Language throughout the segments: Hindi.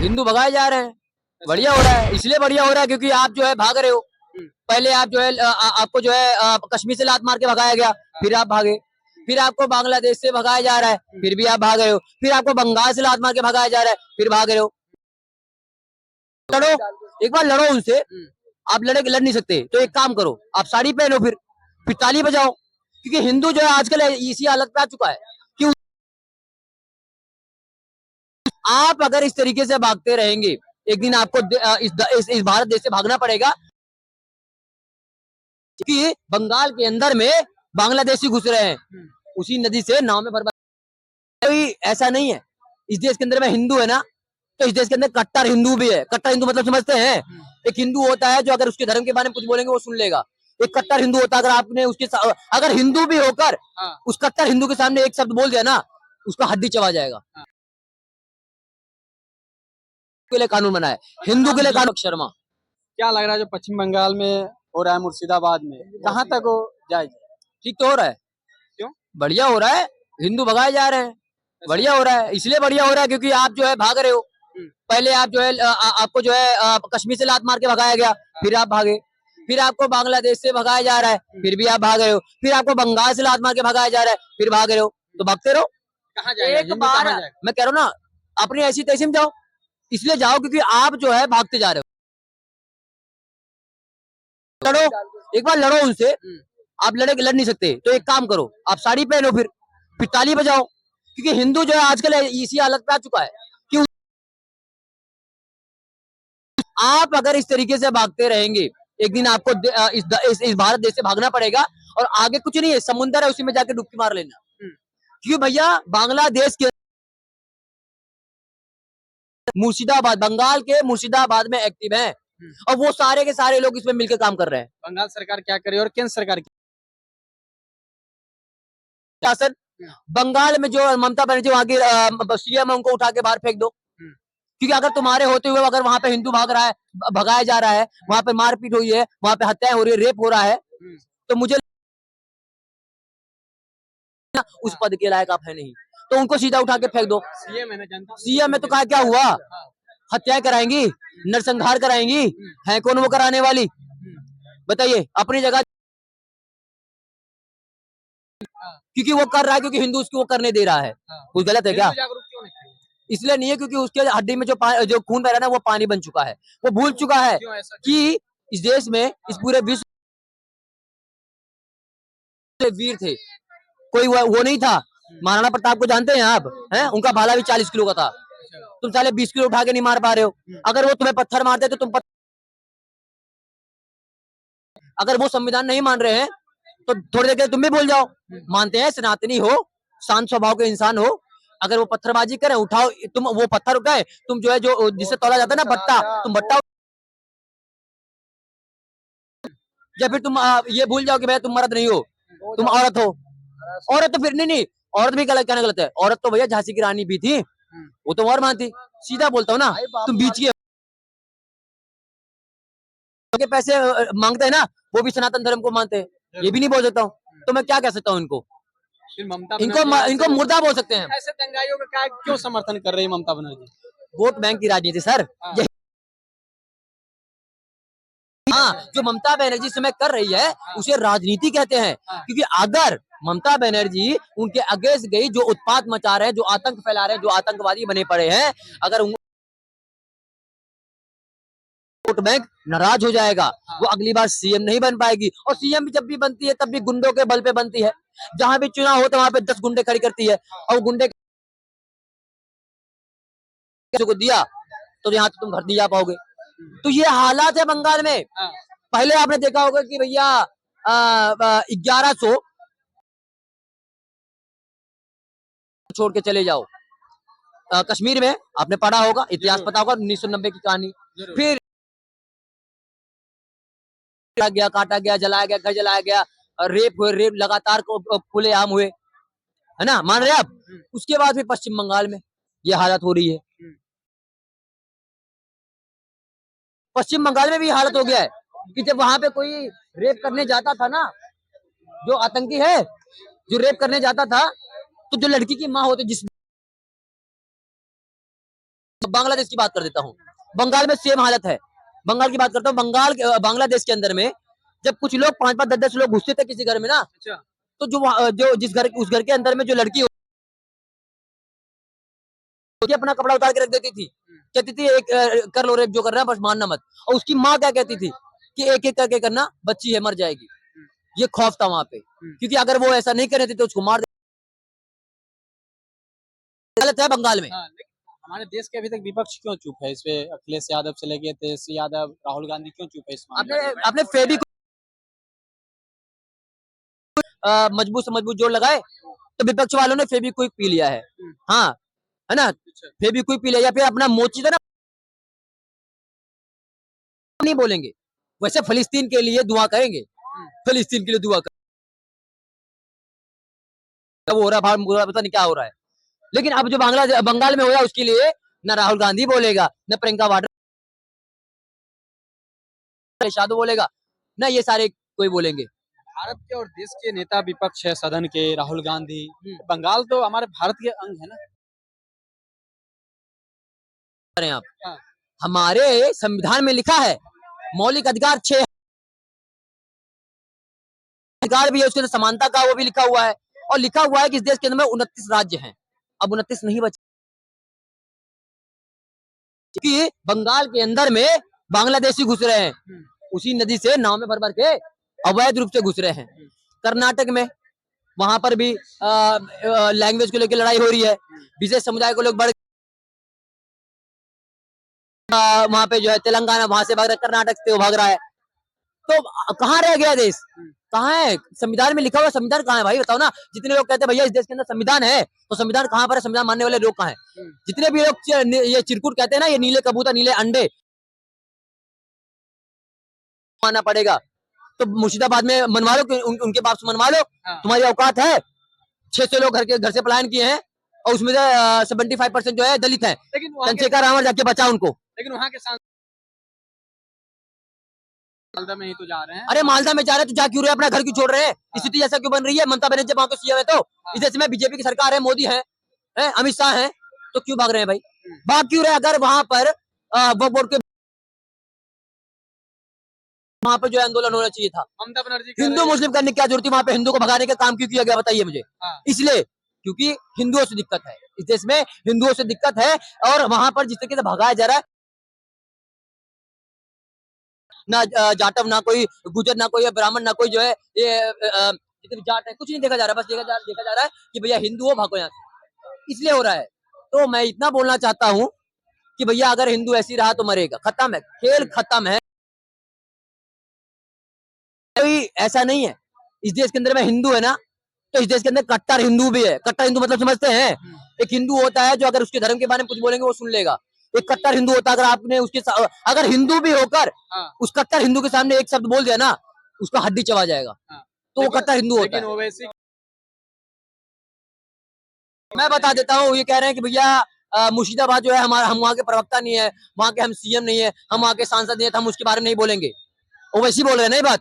हिंदू भगाए जा रहे हैं। बढ़िया हो रहा है, इसलिए बढ़िया हो रहा है क्योंकि आप जो है भाग रहे हो। पहले आप जो है आपको जो है कश्मीर से लात मार के भगाया गया, फिर आप भागे। फिर आपको बांग्लादेश से भगाया जा रहा है, फिर भी आप भाग रहे हो। फिर आपको बंगाल से लात मार के भगाया जा रहा है, फिर भाग रहे हो। लड़ो, एक बार लड़ो उनसे। आप लड़ नहीं सकते तो एक काम करो, आप साड़ी पहनो, फिर ताली बजाओ। क्योंकि हिंदू जो है आजकल इसी हालत पे आ चुका है कि आप अगर इस तरीके से भागते रहेंगे, एक दिन आपको इस भारत देश से भागना पड़ेगा। कि बंगाल के अंदर में बांग्लादेशी घुस रहे हैं, उसी नदी से नाव में बर्बाद। कोई ऐसा नहीं है इस देश के अंदर में हिंदू है ना, तो इस देश के अंदर कट्टर हिंदू भी है। कट्टर हिंदू मतलब समझते हैं? एक हिंदू होता है जो अगर उसके धर्म के बारे में कुछ बोलेंगे वो सुन लेगा। एक कट्टर हिंदू होता है, अगर आपने उसके अगर हिंदू भी होकर उस कट्टर हिंदू के सामने एक शब्द बोल दिया ना, उसका हड्डी चबा जाएगा। के लिए कानून बना है, हिंदू के लिए कानून। शर्मा, क्या लग रहा है जो पश्चिम बंगाल में हो रहा है, मुर्शिदाबाद में, कहाँ तक वो जाएगा? ठीक तो हो रहा है। क्यों? बढ़िया हो रहा है, हिंदू भगाए जा रहे हैं। बढ़िया हो रहा है, इसलिए बढ़िया हो रहा है क्योंकि आप जो है भाग रहे हो। पहले आप जो है आपको जो है कश्मीर से लात मार के भगाया गया, फिर आप भागे। फिर आपको बांग्लादेश से भगाया जा रहा है, फिर भी आप भाग रहे हो। फिर आपको बंगाल से लात मार के भगाया जा रहा है, फिर भाग रहे हो। तो भागते रहो। कहाँ जाएगा? एक बार मैं कह रहा हूँ ना, अपनी ऐसी तैसी में जाओ। इसलिए जाओ क्योंकि आप जो है भागते जा रहे हो। लड़ो, एक बार लड़ो उनसे। आप लड़ नहीं सकते तो एक काम करो, आप साड़ी पहनो, फिर ताली बजाओ। क्योंकि हिंदू जो है आजकल इसी हालत पे आ चुका है कि आप अगर इस तरीके से भागते रहेंगे, एक दिन आपको इस भारत देश से भागना पड़ेगा। और आगे कुछ नहीं है, समुंदर है, उसी में जाके डुबकी मार लेना। क्यों भैया, बांग्लादेश के मुर्शिदाबाद, बंगाल के मुर्शिदाबाद में एक्टिव है, और वो सारे के सारे लोग इसमें मिलकर काम कर रहे हैं। बंगाल सरकार क्या करे और केंद्र सरकार शासन, बंगाल में जो ममता बनर्जी वहां की सीएम है, उनको उठा के बाहर फेंक दो। क्योंकि अगर तुम्हारे होते हुए अगर वहां पे हिंदू भाग रहा है, भगाया जा रहा है, वहां पे मारपीट हुई है, वहां पे हत्याएं हो रही है, रेप हो रहा है, तो मुझे उस पद के लायक आप है नहीं, तो उनको सीधा उठा के फेंक दो। सीएम है ना, जनता सीएम में तो कहा क्या हुआ, हत्याएं कराएंगी, नरसंहार कराएंगी, है कौन वो कराने वाली? बताइए अपनी जगह। क्योंकि वो कर रहा है, क्योंकि हिंदू उसको वो करने दे रहा है। कुछ गलत है क्या? जागरूक क्यों नहीं? इसलिए नहीं है क्योंकि उसके हड्डी में जो खून बह रहा है ना, वो पानी बन चुका है। वो भूल चुका है कि इस देश में, इस पूरे विश्व वीर थे। कोई वो नहीं था। महाराणा प्रताप को जानते हैं आप? हैं, उनका भाला भी 40 किलो का था। तुम साले 20 किलो उठा के नहीं मार पा रहे हो। अगर वो तुम्हें पत्थर मारते तो तुम अगर वो संविधान नहीं मान रहे हैं तो थोड़ी देर के तुम भी भूल जाओ। मानते हैं, सनातनी हो, शांत स्वभाव के इंसान हो। अगर वो पत्थरबाजी करें, उठाओ, तुम वो पत्थर उठाए, तुम जो है जो जिससे तोला जाता है ना बट्टा, तुम बट्टा, या फिर तुम ये भूल जाओ कि भाई तुम मर्द नहीं हो, तुम औरत हो। औरत तो फिर नहीं, औरत भी गलत, कहना गलत है। औरत तो भैया झांसी की रानी भी थी, वो तो और मानती। सीधा बोलता हूँ ना, तुम बीच के पैसे मांगते हैं ना, वो भी सनातन धर्म को मानते हैं। ये भी नहीं बोल सकता हूँ, तो मैं क्या कह सकता हूँ इनको? इनको मुर्दा बोल सकते हैं। ऐसे दंगाइयों का क्या क्यों समर्थन कर रही है ममता बनर्जी? वोट बैंक की राजनीति सर। हाँ, जो ममता बनर्जी समय कर रही है उसे राजनीति कहते हैं। क्योंकि अगर ममता बनर्जी उनके अगेंस्ट गई, जो उत्पात मचा रहे हैं, जो आतंक फैला रहे हैं, जो आतंकवादी बने पड़े हैं, अगर वोट बैंक नाराज हो जाएगा, वो अगली बार सीएम नहीं बन पाएगी। और सीएम भी जब भी बनती है तब भी गुंडों के बल पे बनती है। जहां भी चुनाव होता है वहां पे 10 गुंडे खड़ी करती है, और गुंडे को दिया तो यहाँ तुम घर नहीं जा पाओगे। तो ये हालात है बंगाल में। पहले आपने देखा होगा कि भैया 1100 छोड़ के चले जाओ। कश्मीर में आपने पढ़ा होगा, इतिहास पता होगा, 1990 की कहानी। फिर गया, काटा गया, जलाया गया, घर जलाया गया, रेप हुए, रेप लगातार खुले आम हुए, है ना, मान रहे आप? उसके बाद फिर पश्चिम बंगाल में ये हालत हो रही है। पश्चिम बंगाल में भी हालत हो गया है कि जब वहां पे कोई रेप करने जाता था ना, जो आतंकी है, जो रेप करने जाता था, तो जो लड़की की माँ होती, जिस बांग्लादेश की बात कर देता हूँ। बंगाल में सेम हालत है। बंगाल की बात करता हूँ। बांग्लादेश के अंदर में जब कुछ लोग 5-5, 10-10 लोग घुसते थे किसी घर में ना, अच्छा। तो जो जिस घर उस घर के अंदर में जो लड़की होती अपना कपड़ा उतार के रख देती थी, कहती थी एक कर लो रेप जो कर रहा है बस मानना मत। और उसकी माँ क्या कहती थी कि एक एक करके करना, बच्ची है मर जाएगी। ये खौफ था वहां पे, क्योंकि अगर वो ऐसा नहीं करे थे तो उसको मार गलत है बंगाल में। हाँ, लेकिन हमारे देश के अभी तक विपक्ष क्यों चुप है इस पे? अखिलेश यादव से लेके तेजस्वी यादव, राहुल गांधी क्यों चुप है इस मामले आपने में? आपने फेबी मजबूत से मजबूत जोड़ लगाए तो विपक्ष वालों ने फेविक्विक पी लिया है। हाँ, है ना, अच्छा। फेविक्विक पी लिया या फिर अपना मोची था ना, नहीं बोलेंगे। वैसे फिलिस्तीन के लिए दुआ करेंगे, फिलिस्तीन के लिए दुआ करेंगे। वो हो रहा है पता नहीं क्या हो रहा है, लेकिन अब जो बंगाल में हो रहा है उसके लिए ना राहुल गांधी बोलेगा, न प्रियंका वाड्रा यादव बोलेगा, ना ये सारे कोई बोलेंगे। भारत के और देश के नेता विपक्ष है सदन के, राहुल गांधी। बंगाल तो हमारे भारत के अंग है ना। करें आप, हाँ। हमारे संविधान में लिखा है मौलिक अधिकार 6 अधिकार भी है, उसके अंदर समानता का वो भी लिखा हुआ है, और लिखा हुआ है कि इस देश के अंदर में 29 राज्य हैं। अब 29 नहीं बचे, कि बंगाल के अंदर में बांग्लादेशी घुस रहे हैं, उसी नदी से नाव में भर भर के अवैध रूप से घुस रहे हैं। कर्नाटक में वहां पर भी लैंग्वेज को लेकर लड़ाई हो रही है, विशेष समुदाय को लोग बढ़ वहां पे जो है तेलंगाना वहां से भाग रहा है, कर्नाटक से वो भाग रहा है। तो कहाँ रह गया देश? कहाँ है? संविधान में लिखा हुआ संविधान कहाँ है भाई, बताओ ना। जितने लोग कहते हैं भैया इस देश के अंदर संविधान है, तो संविधान कहाँ पर है? संविधान मानने वाले लोग कहाँ हैं? जितने भी लोग ये चिरकुट कहते हैं ना, ये नीले कबूतर नीले अंडे मानना पड़ेगा, तो मुर्शिदाबाद में मनवा लो, उनके बाप से मनवा लो। तुम्हारी औकात है? 600 लोग घर से पलायन किए हैं, और उसमें से 75% जो है दलित है। लेकिन चंद्रशेखर रावण जाके बचा उनको। लेकिन वहाँ के मालदा में ही तो जा रहे हैं। अरे मालदा में जा रहे हैं तो जा क्यों रहे, अपना घर क्यों छोड़ रहे हैं? स्थिति जैसा क्यों बन रही है? ममता बनर्जी वहां के सीएम है, तो इस देश में बीजेपी की सरकार है, मोदी है, अमित शाह है, तो क्यों भाग रहे हैं भाई? भाग क्यों रहे? अगर वहां पर वक्फ बोर्ड के वहां पर जो है आंदोलन होना चाहिए था। ममता बनर्जी हिंदू मुस्लिम करने की क्या जरूरत थी? वहां पे हिंदू को भगाने का काम क्यों किया गया, बताइए मुझे। इसलिए क्योंकि हिंदुओं से दिक्कत है, इस देश में हिंदुओं से दिक्कत है, और वहां पर जिस तरीके से भगाया जा रहा है, ना जाटव, ना कोई गुजर, ना कोई ब्राह्मण, ना कोई जो है ये जितने जाट है, कुछ नहीं देखा जा रहा, बस देखा जा रहा है कि भैया हिंदू हो भागो यहाँ से, इसलिए हो रहा है। तो मैं इतना बोलना चाहता हूँ कि भैया अगर हिंदू ऐसी रहा तो मरेगा, खत्म है, खेल खत्म है। कोई ऐसा नहीं है इस देश के अंदर में हिंदू है ना, तो इस देश के अंदर कट्टर हिंदू भी है। कट्टर हिंदू मतलब समझते हैं? एक हिंदू होता है जो अगर उसके धर्म के बारे में कुछ बोलेंगे वो सुन लेगा। एक कट्टर हिंदू होता है, अगर आपने अगर हिंदू भी होकर उस कट्टर हिंदू के सामने एक शब्द बोल दिया ना, उसका हड्डी चबा जाएगा, तो वो कट्टर हिंदू होता है। मैं बता देता हूँ, ये कह रहे हैं कि भैया मुर्शिदाबाद जो है हमारा, हम वहाँ के प्रवक्ता नहीं है, वहाँ के हम सीएम नहीं है, हम वहाँ के सांसद नहीं है, तो हम उसके बारे में नहीं बोलेंगे। ओवैसी बोल रहे हैं ना ये बात,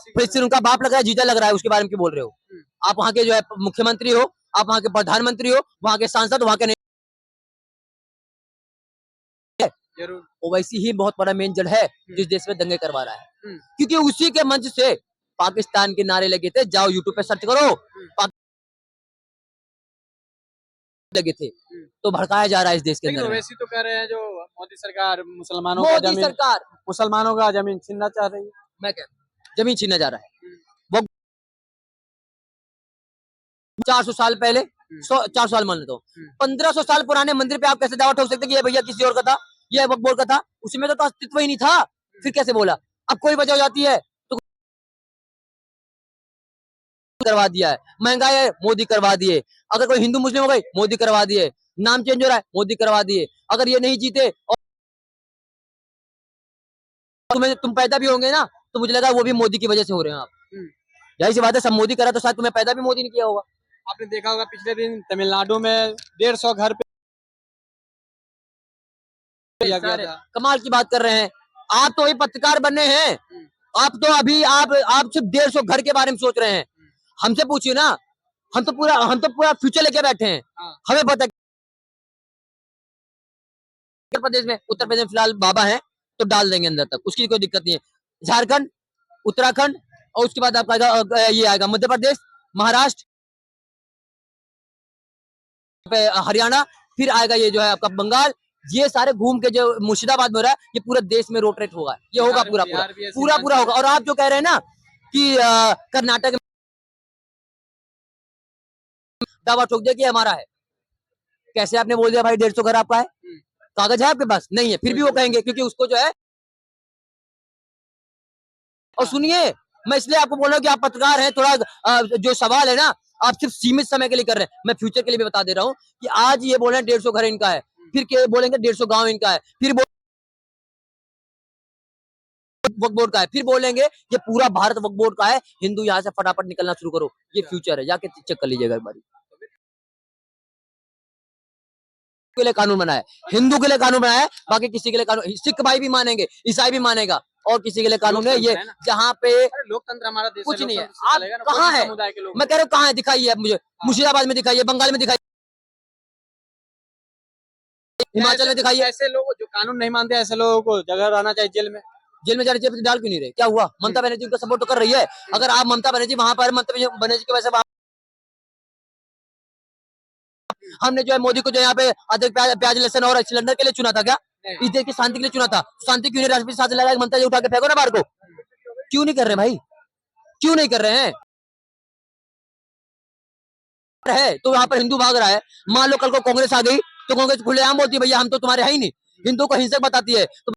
फिर सिर्फ उनका बाप लग रहा है, जीजा लग रहा है, उसके बारे में क्यों बोल रहे हो? आप वहाँ के जो है मुख्यमंत्री हो, आप वहाँ के प्रधानमंत्री हो, वहाँ के सांसद, वहाँ के नहीं। ओवैसी ही बहुत बड़ा मेन जड़ है जिस देश में दंगे करवा रहा है, क्योंकि उसी के मंच से पाकिस्तान के नारे लगे थे। जाओ यूट्यूब पे सर्च करो, लगे थे, तो भड़काया जा रहा है इस देश के अंदर। ओवैसी तो कह रहे हैं जो मोदी सरकार मुसलमानों का जमीन छीनना चाह रही है। मैं कह जमीन छीनना जा रहा है। वो 400 साल पहले, 400 साल मान लेता हूँ, 1500 साल पुराने मंदिर पे आप कैसे दावा ठोक सकते कि ये भैया किसी और का था, ये वक्फ बोर्ड का था? उसमें तो अस्तित्व ही नहीं था, फिर कैसे बोला? अब कोई वजह हो जाती है तो करवा दिया है। महंगाई है, मोदी करवा दिए। अगर कोई हिंदू मुस्लिम हो गई, मोदी करवा दिए। नाम चेंज हो रहा है, मोदी करवा दिए। अगर ये नहीं जीते और तुम पैदा भी होंगे ना, तो मुझे लगा वो भी मोदी की वजह से हो रहे हैं आप। यही सी बात है, सब मोदी करा तो शायद तुम्हें पैदा भी मोदी ने किया होगा। आपने देखा होगा पिछले दिन तमिलनाडु में 150 घर पे किया गया था। कमाल की बात कर रहे हैं। आप तो वही पत्रकार बने हैं, आप तो अभी आप सिर्फ 150 घर के बारे में सोच रहे हैं। हमसे पूछिए ना, हम तो पूरा फ्यूचर लेके बैठे हैं, हमें पता उत्तर प्रदेश में फिलहाल बाबा हैं तो डाल देंगे अंदर तक, उसकी कोई दिक्कत नहीं है। झारखंड, उत्तराखंड और उसके बाद आपका ये आएगा मध्य प्रदेश, महाराष्ट्र, हरियाणा, फिर आएगा ये जो है आपका बंगाल। ये सारे घूम के जो मुर्शिदाबाद में हो रहा है, ये पूरे देश में रोटेट होगा, ये होगा पूरा पूरा बिहार भी ऐसे पूरा पूरा होगा। और आप जो कह रहे हैं ना कि कर्नाटक दावा ठोक दिया कि हमारा है, कैसे आपने बोल दिया भाई 150 घर आपका है? कागज है आपके पास? नहीं है, फिर भी वो कहेंगे क्योंकि उसको जो है। और सुनिए, मैं इसलिए आपको बोल रहा हूँ कि आप पत्रकार हैं, थोड़ा जो सवाल है ना आप सिर्फ सीमित समय के लिए कर रहे हैं। मैं फ्यूचर के लिए भी बता दे रहा हूँ कि आज ये बोल रहे हैं 150 घर इनका है, फिर के बोलेंगे 150 गांव इनका है, फिर वक्फ बोर्ड का है, फिर बोलेंगे ये पूरा भारत वक्फ बोर्ड का है। हिंदू यहाँ से फटाफट निकलना शुरू करो, ये फ्यूचर है, जाके चेक कर लीजिएगा एक बार। के लिए कानून बनाया है, हिंदू के लिए कानून बनाया है, बाकी किसी के लिए कानून, सिख भाई भी मानेंगे, ईसाई भी मानेगा, और किसी के लिए कानून है ये जहाँ पे लोकतंत्र हमारा देश कुछ नहीं है। आप कहाँ है? मैं कह रहा हूँ कहाँ है, दिखाइए मुझे। मुर्शिदाबाद में दिखाइए, बंगाल में दिखाइए, हिमाचल में दिखाइए। ऐसे लोग जो कानून नहीं मानते, ऐसे लोगों को जगह रहना चाहिए जेल में। जेल में जाने चाहिए, डाल क्यों नहीं रहे? क्या हुआ? ममता बनर्जी उनका सपोर्ट तो कर रही है। अगर आप ममता बनर्जी वहां पर, ममता बनर्जी की वजह से हमने जो है मोदी को जो यहाँ पे अधिक प्याज लहसुन और सिलेंडर के लिए चुना था क्या? इस देश की शांति के लिए चुना था। शांति क्यों नहीं? राष्ट्रपति शासन लगा, ममता जी उठा के फेंको ना बाहर को। क्यों नहीं कर रहे भाई? क्यों नहीं कर रहे हैं? है तो यहाँ पर हिंदू भाग रहा है। मान लो कल को कांग्रेस आ गई तो कांग्रेस खुलेआम बोलती है भैया हम तो तुम्हारे है ही नहीं, हिंदू को हिंसक बताती है तो